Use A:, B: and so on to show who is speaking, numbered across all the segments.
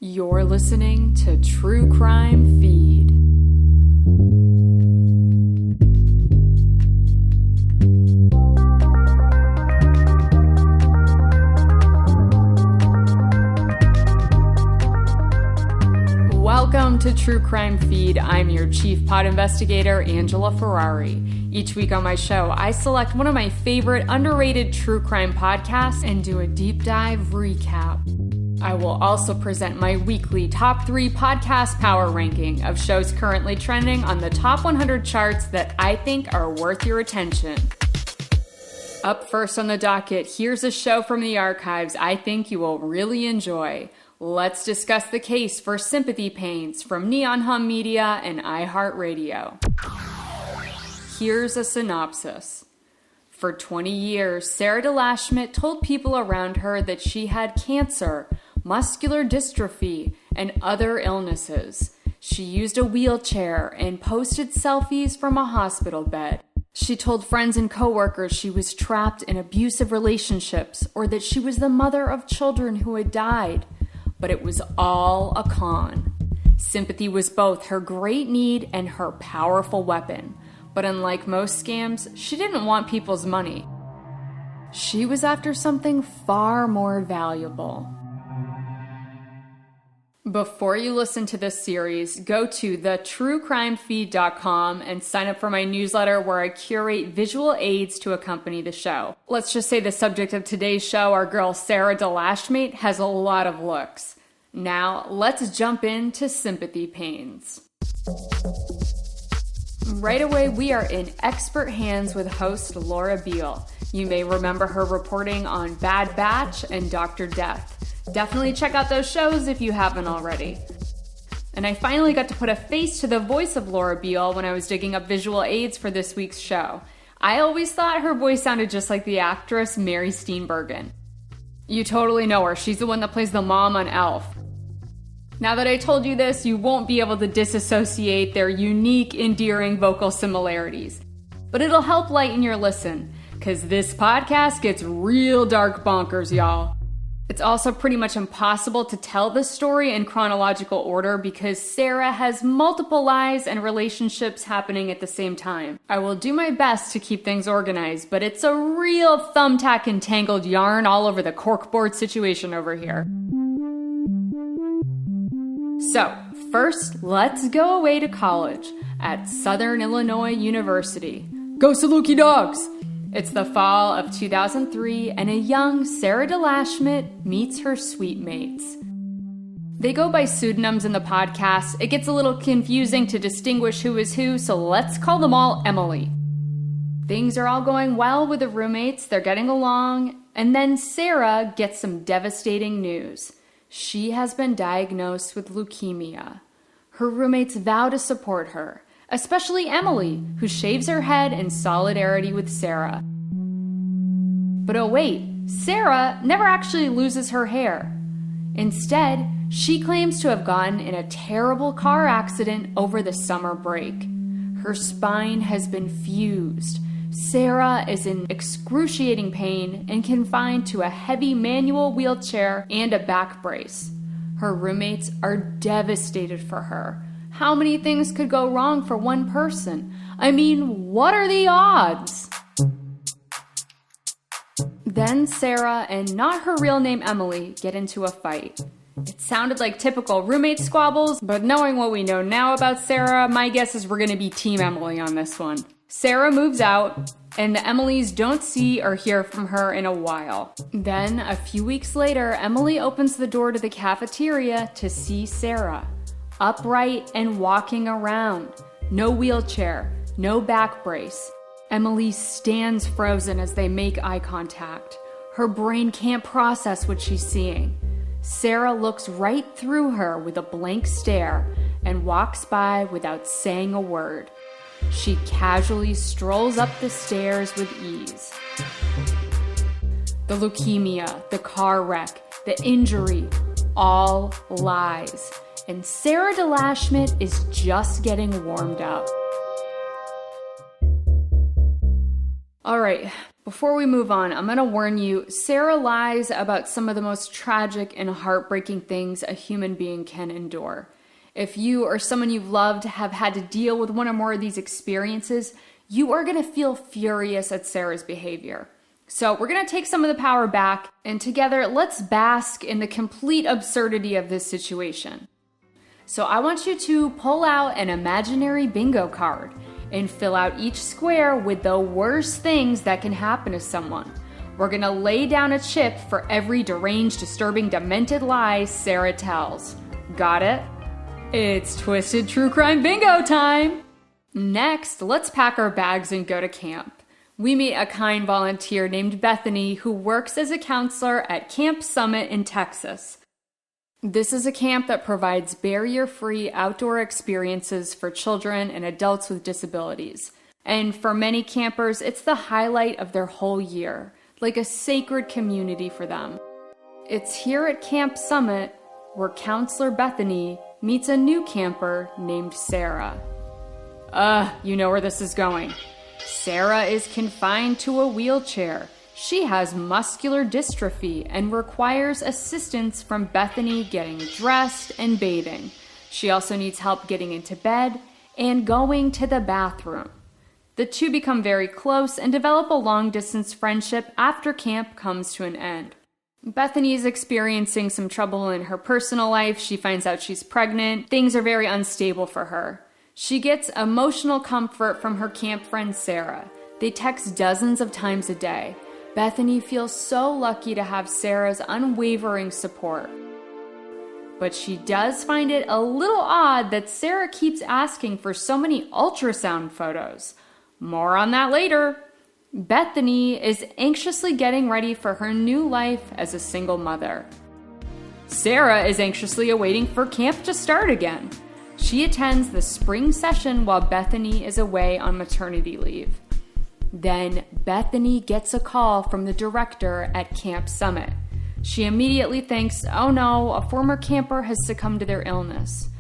A: You're listening to True Crime Feed. Welcome to True Crime Feed. I'm your chief pod investigator, Angela Ferrari. Each week on my show, I select one of my favorite underrated true crime podcasts and do a deep dive recap. I will also present my weekly top 3 podcast power ranking of shows currently trending on the top 100 charts that I think are worth your attention. Up first on the docket, here's a show from the archives I think you will really enjoy. Let's discuss the case for Sympathy Pains from Neon Hum Media and iHeartRadio. Here's a synopsis. For 20 years, Sarah Delashmit told people around her that she had cancer, muscular dystrophy, and other illnesses. She used a wheelchair and posted selfies from a hospital bed. She told friends and coworkers she was trapped in abusive relationships or that she was the mother of children who had died. But it was all a con. Sympathy was both her great need and her powerful weapon. But unlike most scams, she didn't want people's money. She was after something far more valuable. Before you listen to this series, go to thetruecrimefeed.com and sign up for my newsletter where I curate visual aids to accompany the show. Let's just say the subject of today's show, our girl Sarah Delashmit, has a lot of looks. Now, let's jump into Sympathy Pains. Right away, we are in expert hands with host Laura Beale. You may remember her reporting on Bad Batch and Dr. Death. Definitely check out those shows if you haven't already. And I finally got to put a face to the voice of Laura Beale when I was digging up visual aids for this week's show. I always thought her voice sounded just like the actress Mary Steenburgen. You totally know her. She's the one that plays the mom on Elf. Now that I told you this, you won't be able to disassociate their unique, endearing vocal similarities. But it'll help lighten your listen, because this podcast gets real dark bonkers, y'all. It's also pretty much impossible to tell this story in chronological order because Sarah has multiple lives and relationships happening at the same time. I will do my best to keep things organized, but it's a real thumbtack and tangled yarn all over the corkboard situation over here. So, first, let's go away to college at Southern Illinois University. Go Saluki Dogs! It's the fall of 2003, and a young Sarah Delashmit meets her suite mates. They go by pseudonyms in the podcast. It gets a little confusing to distinguish who is who, so let's call them all Emily. Things are all going well with the roommates. They're getting along, and then Sarah gets some devastating news. She has been diagnosed with leukemia. Her roommates vow to support her, especially Emily, who shaves her head in solidarity with Sarah. But oh wait, Sarah never actually loses her hair. Instead, she claims to have gotten in a terrible car accident over the summer break. Her spine has been fused. Sarah is in excruciating pain and confined to a heavy manual wheelchair and a back brace. Her roommates are devastated for her. How many things could go wrong for one person? I mean, what are the odds? Then Sarah and not her real name Emily get into a fight. It sounded like typical roommate squabbles, but knowing what we know now about Sarah, my guess is we're going to be Team Emily on this one. Sarah moves out, and the Emilys don't see or hear from her in a while. Then, a few weeks later, Emily opens the door to the cafeteria to see Sarah. Upright and walking around. No wheelchair, no back brace. Emily stands frozen as they make eye contact. Her brain can't process what she's seeing. Sarah looks right through her with a blank stare and walks by without saying a word. She casually strolls up the stairs with ease. The leukemia, the car wreck, the injury, all lies. And Sarah Delashmit is just getting warmed up. All right, Before we move on, I'm going to warn you, Sarah lies about some of the most tragic and heartbreaking things a human being can endure. If you or someone you've loved have had to deal with one or more of these experiences, you are going to feel furious at Sarah's behavior. So we're going to take some of the power back, and together, let's bask in the complete absurdity of this situation. So I want you to pull out an imaginary bingo card and fill out each square with the worst things that can happen to someone. We're gonna lay down a chip for every deranged, disturbing, demented lie Sarah tells. Got it? It's Twisted True Crime Bingo time! Next, let's pack our bags and go to camp. We meet a kind volunteer named Bethany who works as a counselor at Camp Summit in Texas. This is a camp that provides barrier-free outdoor experiences for children and adults with disabilities. And for many campers, it's the highlight of their whole year, like a sacred community for them. It's here at Camp Summit where Counselor Bethany meets a new camper named Sarah. You know where this is going. Sarah is confined to a wheelchair. She has muscular dystrophy and requires assistance from Bethany getting dressed and bathing. She also needs help getting into bed and going to the bathroom. The two become very close and develop a long-distance friendship after camp comes to an end. Bethany is experiencing some trouble in her personal life. She finds out she's pregnant. Things are very unstable for her. She gets emotional comfort from her camp friend Sarah. They text dozens of times a day. Bethany feels so lucky to have Sarah's unwavering support. But she does find it a little odd that Sarah keeps asking for so many ultrasound photos. More on that later. Bethany is anxiously getting ready for her new life as a single mother. Sarah is anxiously awaiting for camp to start again. She attends the spring session while Bethany is away on maternity leave. Then Bethany gets a call from the director at Camp Summit. She immediately thinks, oh no, a former camper has succumbed to their illness.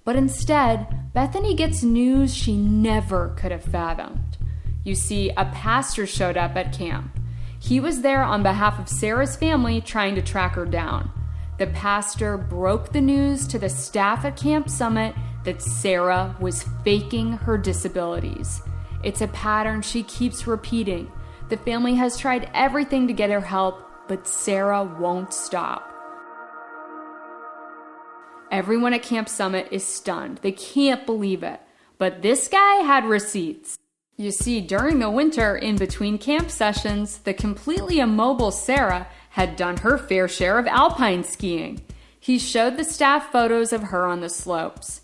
A: But instead, Bethany gets news she never could have fathomed. You see, a pastor showed up at camp. He was there on behalf of Sarah's family trying to track her down. The pastor broke the news to the staff at Camp Summit that Sarah was faking her disabilities. It's a pattern she keeps repeating. The family has tried everything to get her help, but Sarah won't stop. Everyone at Camp Summit is stunned. They can't believe it. But this guy had receipts. You see, during the winter, in between camp sessions, the completely immobile Sarah had done her fair share of alpine skiing. He showed the staff photos of her on the slopes.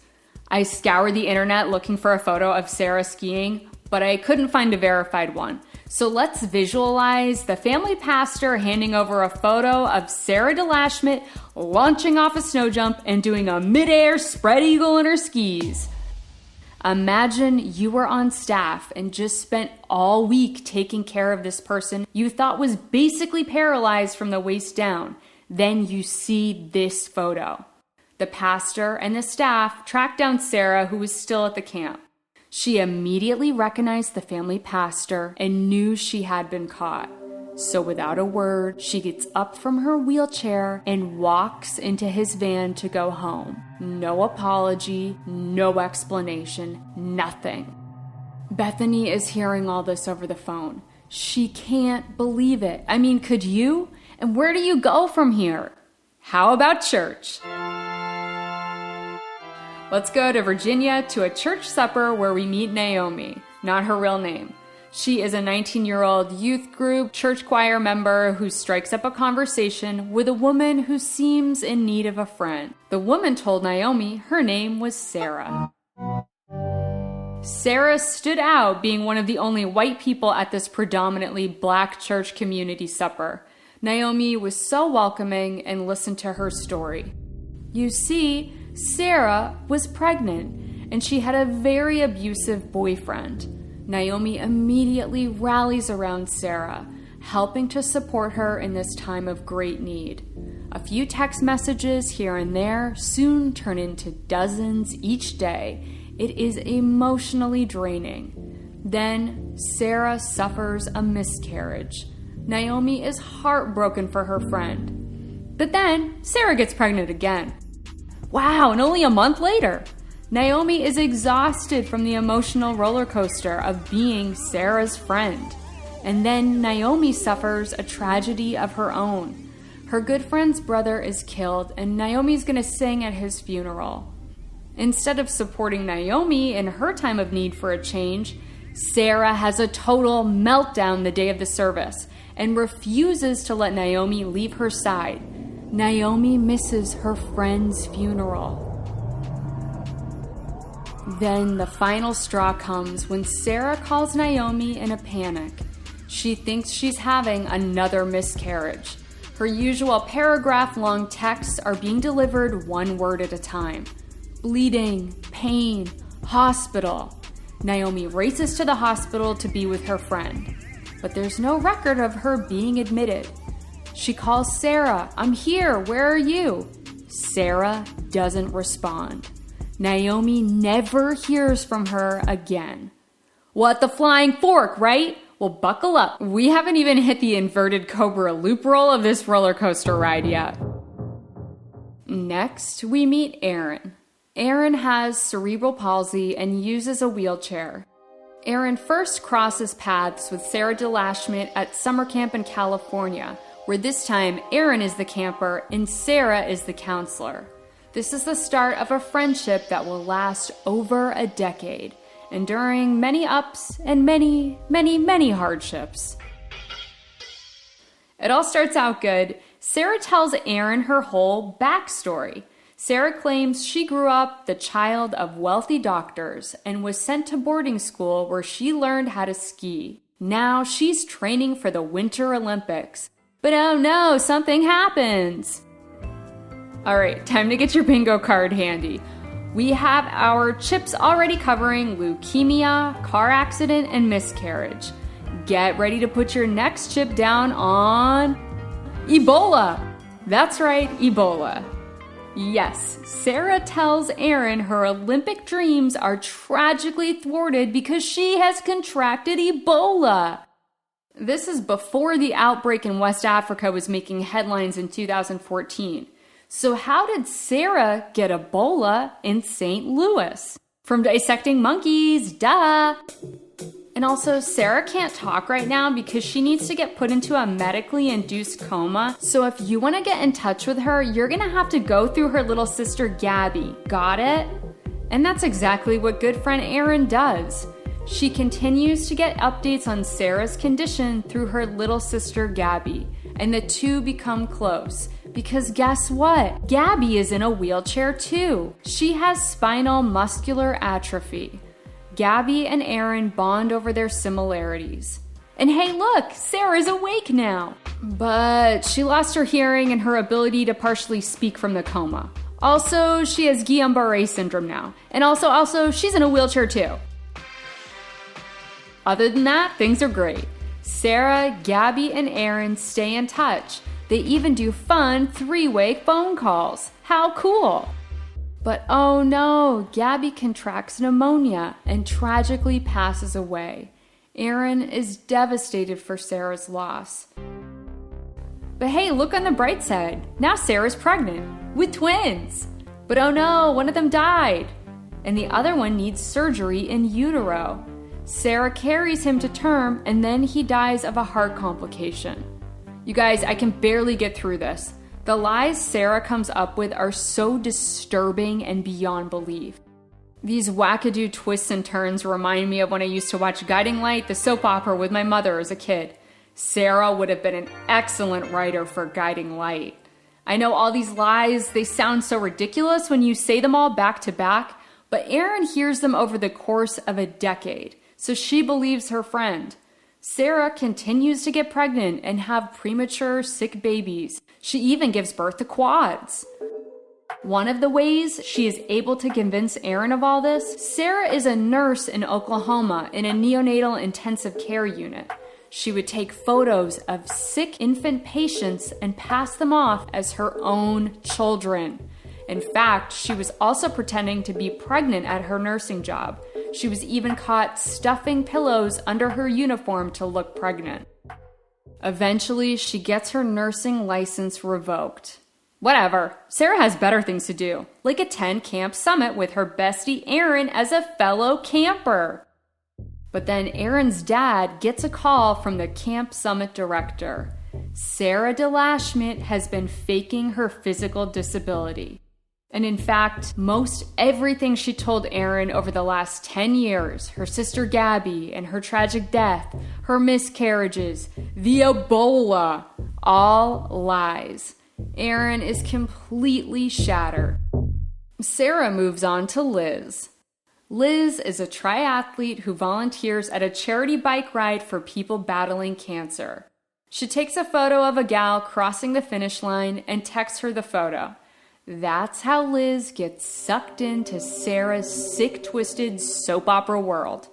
A: I scoured the internet looking for a photo of Sarah skiing, but I couldn't find a verified one. So let's visualize the family pastor handing over a photo of Sarah Delashmit launching off a snow jump and doing a mid-air spread eagle in her skis. Imagine you were on staff and just spent all week taking care of this person you thought was basically paralyzed from the waist down. Then you see this photo. The pastor and the staff tracked down Sarah, who was still at the camp. She immediately recognized the family pastor and knew she had been caught. So without a word, she gets up from her wheelchair and walks into his van to go home. No apology, no explanation, nothing. Bethany is hearing all this over the phone. She can't believe it. I mean, could you? And where do you go from here? How about church? Let's go to Virginia to a church supper where we meet Naomi, not her real name. She is a 19-year-old youth group church choir member who strikes up a conversation with a woman who seems in need of a friend. The woman told Naomi her name was Sarah. Sarah stood out being one of the only white people at this predominantly black church community supper. Naomi was so welcoming and listened to her story. You see, Sarah was pregnant and she had a very abusive boyfriend. Naomi immediately rallies around Sarah, helping to support her in this time of great need. A few text messages here and there soon turn into dozens each day. It is emotionally draining. Then Sarah suffers a miscarriage. Naomi is heartbroken for her friend. But then Sarah gets pregnant again. Wow, and only a month later. Naomi is exhausted from the emotional roller coaster of being Sarah's friend. And then Naomi suffers a tragedy of her own. Her good friend's brother is killed, and Naomi's going to sing at his funeral. Instead of supporting Naomi in her time of need for a change, Sarah has a total meltdown the day of the service and refuses to let Naomi leave her side. Naomi misses her friend's funeral. Then the final straw comes when Sarah calls Naomi in a panic. She thinks she's having another miscarriage. Her usual paragraph-long texts are being delivered one word at a time. Bleeding, pain, hospital. Naomi races to the hospital to be with her friend, but there's no record of her being admitted. She calls Sarah, "I'm here, where are you?" Sarah doesn't respond. Naomi never hears from her again. What the flying fork, right? Well, buckle up. We haven't even hit the inverted cobra loop roll of this roller coaster ride yet. Next, we meet Aaron. Aaron has cerebral palsy and uses a wheelchair. Aaron first crosses paths with Sarah Delashmit at summer camp in California, where this time Aaron is the camper and Sarah is the counselor. This is the start of a friendship that will last over a decade, enduring many ups and many, many, many hardships. It all starts out good. Sarah tells Aaron her whole backstory. Sarah claims she grew up the child of wealthy doctors and was sent to boarding school where she learned how to ski. Now she's training for the Winter Olympics. But oh no, something happens. All right, time to get your bingo card handy. We have our chips already covering leukemia, car accident, and miscarriage. Get ready to put your next chip down on Ebola. That's right, Ebola. Yes, Sarah tells Aaron her Olympic dreams are tragically thwarted because she has contracted Ebola. This is before the outbreak in West Africa was making headlines in 2014. So how did Sarah get Ebola in St. Louis? From dissecting monkeys, duh! And also, Sarah can't talk right now because she needs to get put into a medically induced coma. So if you want to get in touch with her, you're going to have to go through her little sister Gabby. Got it? And that's exactly what good friend Aaron does. She continues to get updates on Sarah's condition through her little sister Gabby. And the two become close. Because guess what? Gabby is in a wheelchair too. She has spinal muscular atrophy. Gabby and Aaron bond over their similarities. And hey, look, Sarah's awake now. But she lost her hearing and her ability to partially speak from the coma. Also, she has Guillain-Barré syndrome now. And also, she's in a wheelchair too. Other than that, things are great. Sarah, Gabby, and Aaron stay in touch. They even do fun 3-way phone calls. How cool! But oh no, Gabby contracts pneumonia and tragically passes away. Aaron is devastated for Sarah's loss. But hey, look on the bright side. Now Sarah's pregnant with twins. But oh no, one of them died. And the other one needs surgery in utero. Sarah carries him to term and then he dies of a heart complication. You guys, I can barely get through this. The lies Sarah comes up with are so disturbing and beyond belief. These wackadoo twists and turns remind me of when I used to watch Guiding Light, the soap opera, with my mother as a kid. Sarah would have been an excellent writer for Guiding Light. I know all these lies, they sound so ridiculous when you say them all back to back, but Erin hears them over the course of a decade, so she believes her friend. Sarah continues to get pregnant and have premature, sick babies. She even gives birth to quads. One of the ways she is able to convince Aaron of all this, Sarah is a nurse in Oklahoma in a neonatal intensive care unit. She would take photos of sick infant patients and pass them off as her own children. In fact, she was also pretending to be pregnant at her nursing job. She was even caught stuffing pillows under her uniform to look pregnant. Eventually, she gets her nursing license revoked. Whatever, Sarah has better things to do, like attend Camp Summit with her bestie Aaron as a fellow camper. But then Aaron's dad gets a call from the Camp Summit director. Sarah Delashmit has been faking her physical disability. And in fact, most everything she told Aaron over the last 10 years, her sister Gabby and her tragic death, her miscarriages, the Ebola, all lies. Aaron is completely shattered. Sarah moves on to Liz. Liz is a triathlete who volunteers at a charity bike ride for people battling cancer. She takes a photo of a gal crossing the finish line and texts her the photo. That's how Liz gets sucked into Sarah's sick, twisted soap opera world.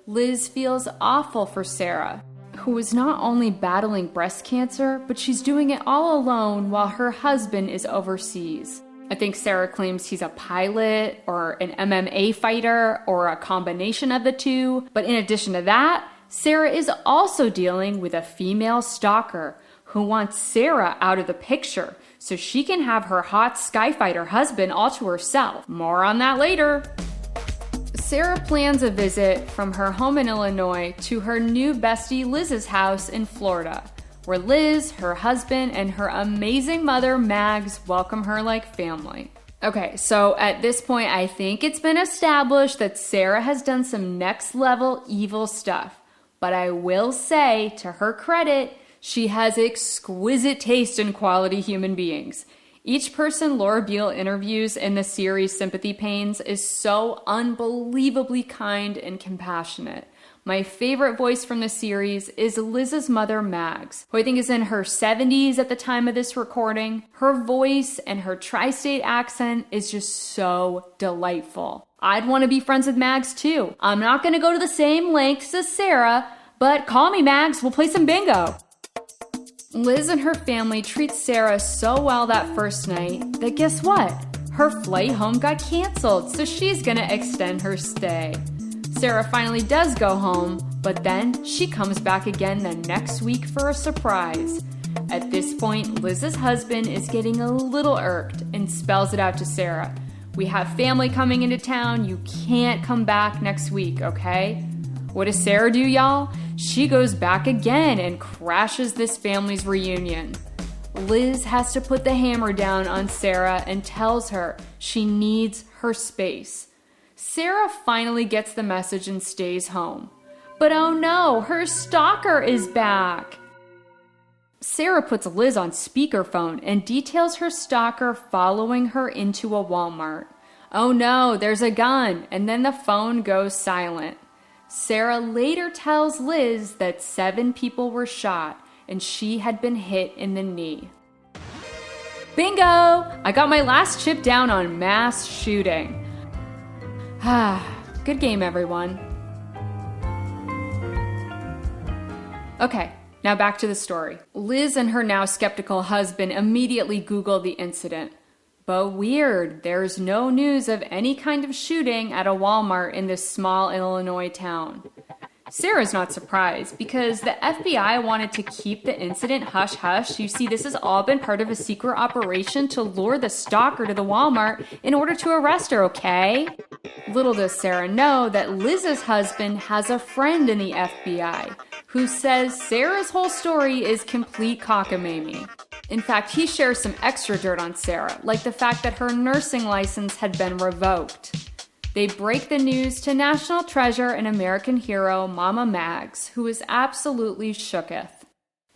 A: Liz feels awful for Sarah, who is not only battling breast cancer, but she's doing it all alone while her husband is overseas. I think Sarah claims he's a pilot or an MMA fighter or a combination of the two. But in addition to that, Sarah is also dealing with a female stalker who wants Sarah out of the picture so she can have her hot skyfighter husband all to herself. More on that later. Sarah plans a visit from her home in Illinois to her new bestie Liz's house in Florida, where Liz, her husband, and her amazing mother Mags welcome her like family. Okay, so at this point, I think it's been established that Sarah has done some next level evil stuff. But I will say, to her credit, she has exquisite taste in quality human beings. Each person Laura Beale interviews in the series Sympathy Pains is so unbelievably kind and compassionate. My favorite voice from the series is Liz's mother, Mags, who I think is in her 70s at the time of this recording. Her voice and her tri-state accent is just so delightful. I'd want to be friends with Mags too. I'm not going to go to the same lengths as Sarah, but call me Mags, we'll play some bingo. Liz and her family treat Sarah so well that first night that guess what? Her flight home got canceled, so she's going to extend her stay. Sarah finally does go home, but then she comes back again the next week for a surprise. At this point, Liz's husband is getting a little irked and spells it out to Sarah. We have family coming into town. You can't come back next week, okay? What does Sarah do, y'all? She goes back again and crashes this family's reunion. Liz has to put the hammer down on Sarah and tells her she needs her space. Sarah finally gets the message and stays home. But oh no, her stalker is back. Sarah puts Liz on speakerphone and details her stalker following her into a Walmart. Oh no, there's a gun, and then the phone goes silent. Sarah later tells Liz that 7 people were shot and she had been hit in the knee. Bingo! I got my last chip down on mass shooting. Good game, everyone. Okay, now back to the story. Liz and her now skeptical husband immediately Google the incident. But weird, there's no news of any kind of shooting at a Walmart in this small Illinois town. Sarah's not surprised because the FBI wanted to keep the incident hush-hush. You see, this has all been part of a secret operation to lure the stalker to the Walmart in order to arrest her, okay? Little does Sarah know that Liz's husband has a friend in the FBI who says Sarah's whole story is complete cockamamie. In fact, he shares some extra dirt on Sarah, like the fact that her nursing license had been revoked. They break the news to national treasure and American hero Mama Mags, who is absolutely shooketh.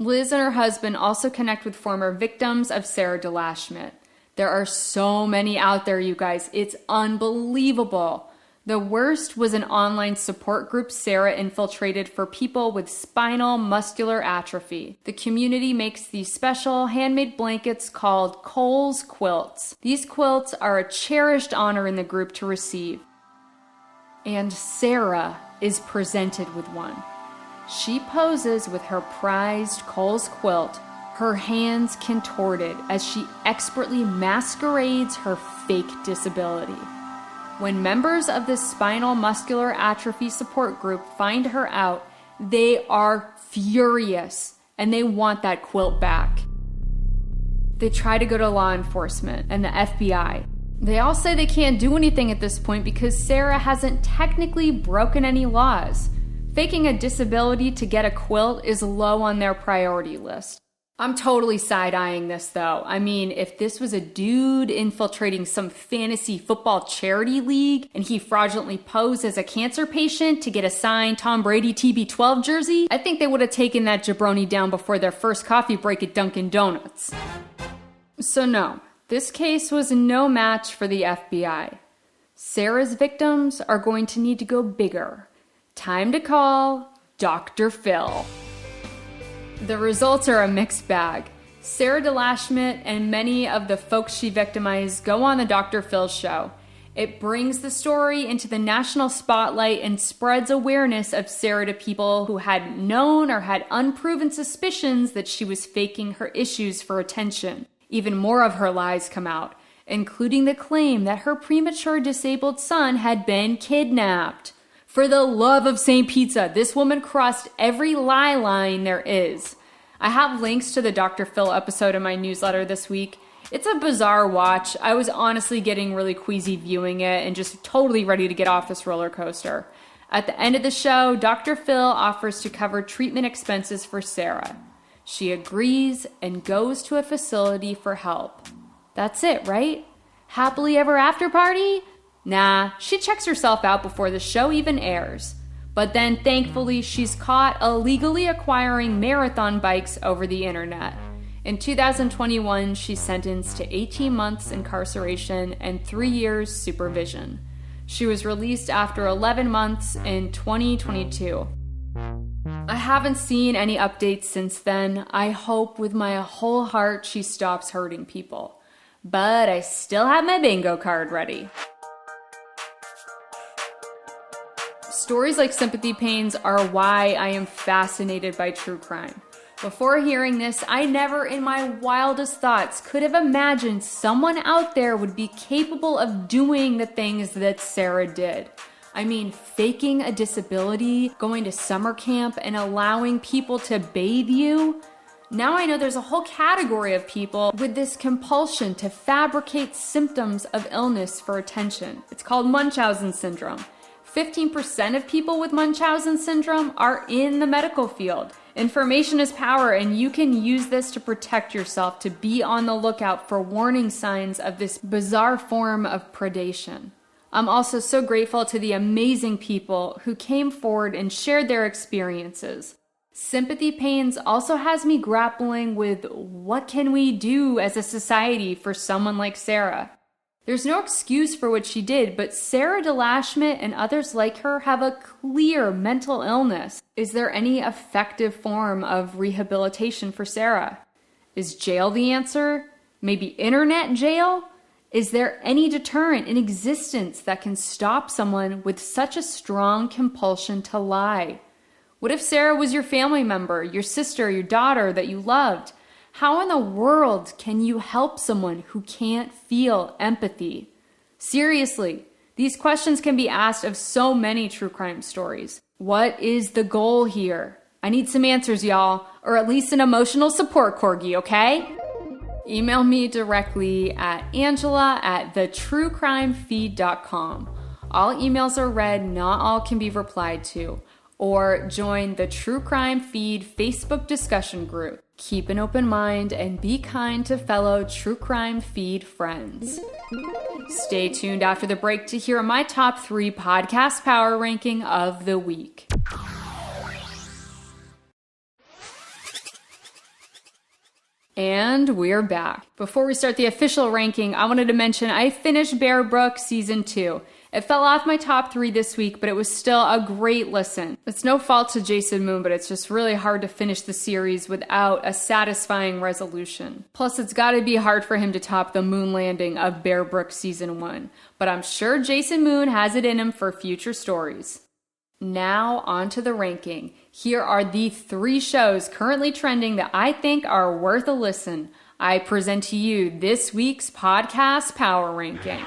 A: Liz and her husband also connect with former victims of Sarah Delashmit. There are so many out there, you guys. It's unbelievable. The worst was an online support group Sarah infiltrated for people with spinal muscular atrophy. The community makes these special handmade blankets called Cole's Quilts. These quilts are a cherished honor in the group to receive. And Sarah is presented with one. She poses with her prized Cole's quilt, her hands contorted as she expertly masquerades her fake disability. When members of the spinal muscular atrophy support group find her out, they are furious and they want that quilt back. They try to go to law enforcement and the FBI. They all say they can't do anything at this point because Sarah hasn't technically broken any laws. Faking a disability to get a quilt is low on their priority list. I'm totally side-eyeing this though. I mean, if this was a dude infiltrating some fantasy football charity league and he fraudulently posed as a cancer patient to get a signed Tom Brady TB12 jersey, I think they would have taken that jabroni down before their first coffee break at Dunkin' Donuts. So no, this case was no match for the FBI. Sarah's victims are going to need to go bigger. Time to call Dr. Phil. The results are a mixed bag. Sarah Delashmit and many of the folks she victimized go on the Dr. Phil show. It brings the story into the national spotlight and spreads awareness of Sarah to people who had known or had unproven suspicions that she was faking her issues for attention. Even more of her lies come out, including the claim that her premature disabled son had been kidnapped. For the love of St. Pizza, this woman crossed every lie line there is. I have links to the Dr. Phil episode in my newsletter this week. It's a bizarre watch. I was honestly getting really queasy viewing it and just totally ready to get off this roller coaster. At the end of the show, Dr. Phil offers to cover treatment expenses for Sarah. She agrees and goes to a facility for help. That's it, right? Happily ever after party? Nah, she checks herself out before the show even airs. But then, thankfully, she's caught illegally acquiring marathon bikes over the internet. In 2021, she's sentenced to 18 months incarceration and 3 years supervision. She was released after 11 months in 2022. I haven't seen any updates since then. I hope with my whole heart she stops hurting people. But I still have my bingo card ready. Stories like Sympathy Pains are why I am fascinated by true crime. Before hearing this, I never in my wildest thoughts could have imagined someone out there would be capable of doing the things that Sarah did. I mean, faking a disability, going to summer camp, and allowing people to bathe you. Now I know there's a whole category of people with this compulsion to fabricate symptoms of illness for attention. It's called Munchausen syndrome. 15% of people with Munchausen syndrome are in the medical field. Information is power, and you can use this to protect yourself, to be on the lookout for warning signs of this bizarre form of predation. I'm also so grateful to the amazing people who came forward and shared their experiences. Sympathy Pains also has me grappling with what can we do as a society for someone like Sarah. There's no excuse for what she did, but Sarah Delashmit and others like her have a clear mental illness. Is there any effective form of rehabilitation for Sarah? Is jail the answer? Maybe internet jail? Is there any deterrent in existence that can stop someone with such a strong compulsion to lie? What if Sarah was your family member, your sister, your daughter that you loved? How in the world can you help someone who can't feel empathy? Seriously, these questions can be asked of so many true crime stories. What is the goal here? I need some answers, y'all, or at least an emotional support corgi, okay? Email me directly at angela@thetruecrimefeed.com. All emails are read, not all can be replied to. Or join the True Crime Feed Facebook discussion group. Keep an open mind and be kind to fellow True Crime Feed friends. Stay tuned after the break to hear my top 3 podcast power ranking of the week. And we're back. Before we start the official ranking, I wanted to mention I finished Bear Brook Season 2. It fell off my top 3 this week, but it was still a great listen. It's no fault to Jason Moon, but it's just really hard to finish the series without a satisfying resolution. Plus, it's gotta be hard for him to top the moon landing of Bear Brook Season 1. But I'm sure Jason Moon has it in him for future stories. Now, on to the ranking. Here are the 3 shows currently trending that I think are worth a listen. I present to you this week's podcast power ranking.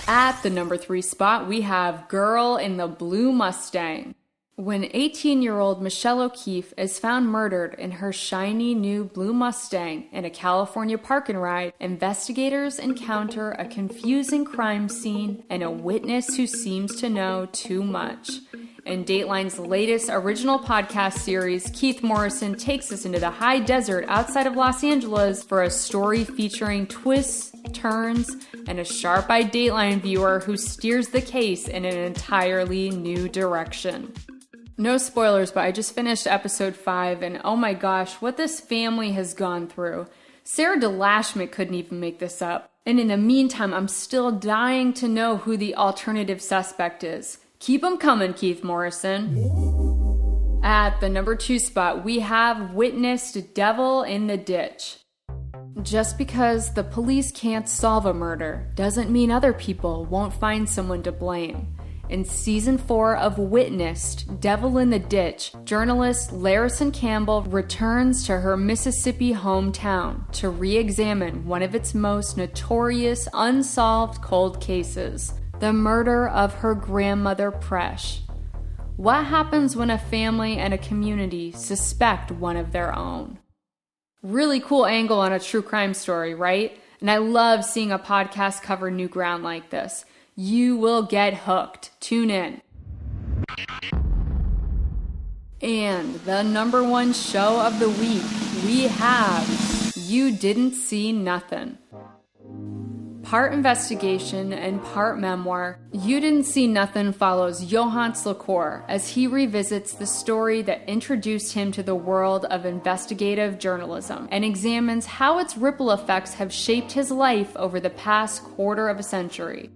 A: At the number 3 spot, we have Girl in the Blue Mustang. When 18-year-old Michelle O'Keefe is found murdered in her shiny new blue Mustang in a California park and ride, investigators encounter a confusing crime scene and a witness who seems to know too much. In Dateline's latest original podcast series, Keith Morrison takes us into the high desert outside of Los Angeles for a story featuring twists, turns, and a sharp-eyed Dateline viewer who steers the case in an entirely new direction. No spoilers, but I just finished episode 5, and oh my gosh, what this family has gone through. Sarah Delashmit couldn't even make this up. And in the meantime, I'm still dying to know who the alternative suspect is. Keep 'em coming, Keith Morrison. At the number 2 spot, we have witnessed Devil in the Ditch. Just because the police can't solve a murder doesn't mean other people won't find someone to blame. In season 4 of Witnessed, Devil in the Ditch, journalist Larison Campbell returns to her Mississippi hometown to re-examine one of its most notorious unsolved cold cases, the murder of her grandmother Presh. What happens when a family and a community suspect one of their own? Really cool angle on a true crime story, right? And I love seeing a podcast cover new ground like this. You will get hooked. Tune in. And the number 1 show of the week, we have You Didn't See Nothing. Part investigation and part memoir, You Didn't See Nothing follows Johannes Lacour as he revisits the story that introduced him to the world of investigative journalism and examines how its ripple effects have shaped his life over the past quarter of a century.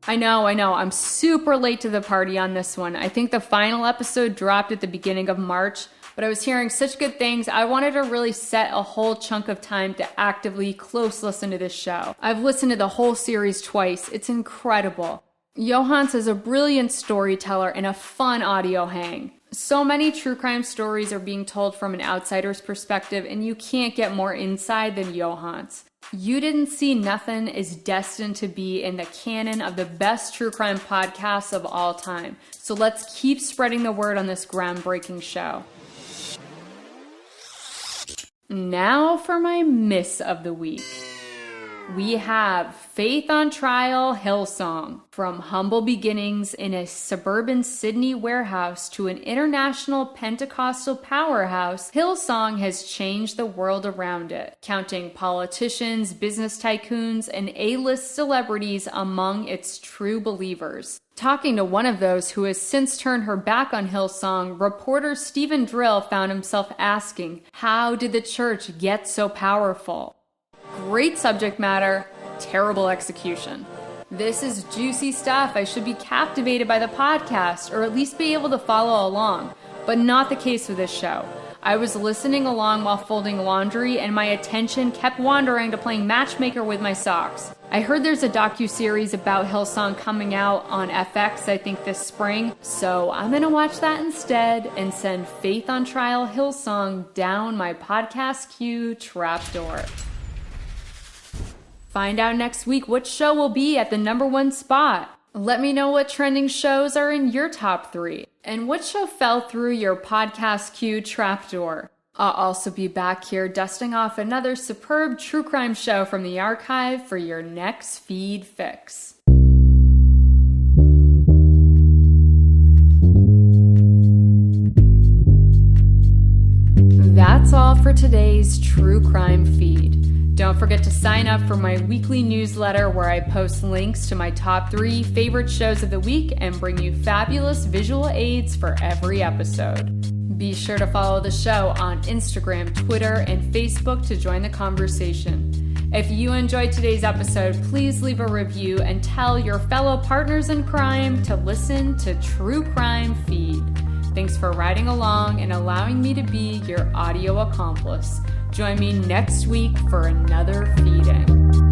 A: I know, I'm super late to the party on this one. I think the final episode dropped at the beginning of March, but I was hearing such good things, I wanted to really set a whole chunk of time to actively close listen to this show. I've listened to the whole series twice. It's incredible. Johannes is a brilliant storyteller and a fun audio hang. So many true crime stories are being told from an outsider's perspective, and you can't get more inside than Johannes. You Didn't See Nothing is destined to be in the canon of the best true crime podcasts of all time. So let's keep spreading the word on this groundbreaking show. Now for my miss of the week. We have Faith on Trial Hillsong. From humble beginnings in a suburban Sydney warehouse to an international Pentecostal powerhouse, Hillsong has changed the world around it, counting politicians, business tycoons, and A-list celebrities among its true believers. Talking to one of those who has since turned her back on Hillsong, reporter Stephen Drill found himself asking, how did the church get so powerful? Great subject matter, terrible execution. This is juicy stuff. I should be captivated by the podcast, or at least be able to follow along, but not the case with this show. I was listening along while folding laundry, and my attention kept wandering to playing matchmaker with my socks. I heard there's a docuseries about Hillsong coming out on FX, I think this spring, so I'm gonna watch that instead and send Faith on Trial Hillsong down my podcast queue trapdoor. Find out next week which show will be at the number 1 spot. Let me know what trending shows are in your top 3, and what show fell through your podcast queue trapdoor. I'll also be back here dusting off another superb true crime show from the archive for your next feed fix. That's all for today's true crime feed. Don't forget to sign up for my weekly newsletter where I post links to my top 3 favorite shows of the week and bring you fabulous visual aids for every episode. Be sure to follow the show on Instagram, Twitter, and Facebook to join the conversation. If you enjoyed today's episode, please leave a review and tell your fellow partners in crime to listen to True Crime Feed. Thanks for riding along and allowing me to be your audio accomplice. Join me next week for another feeding.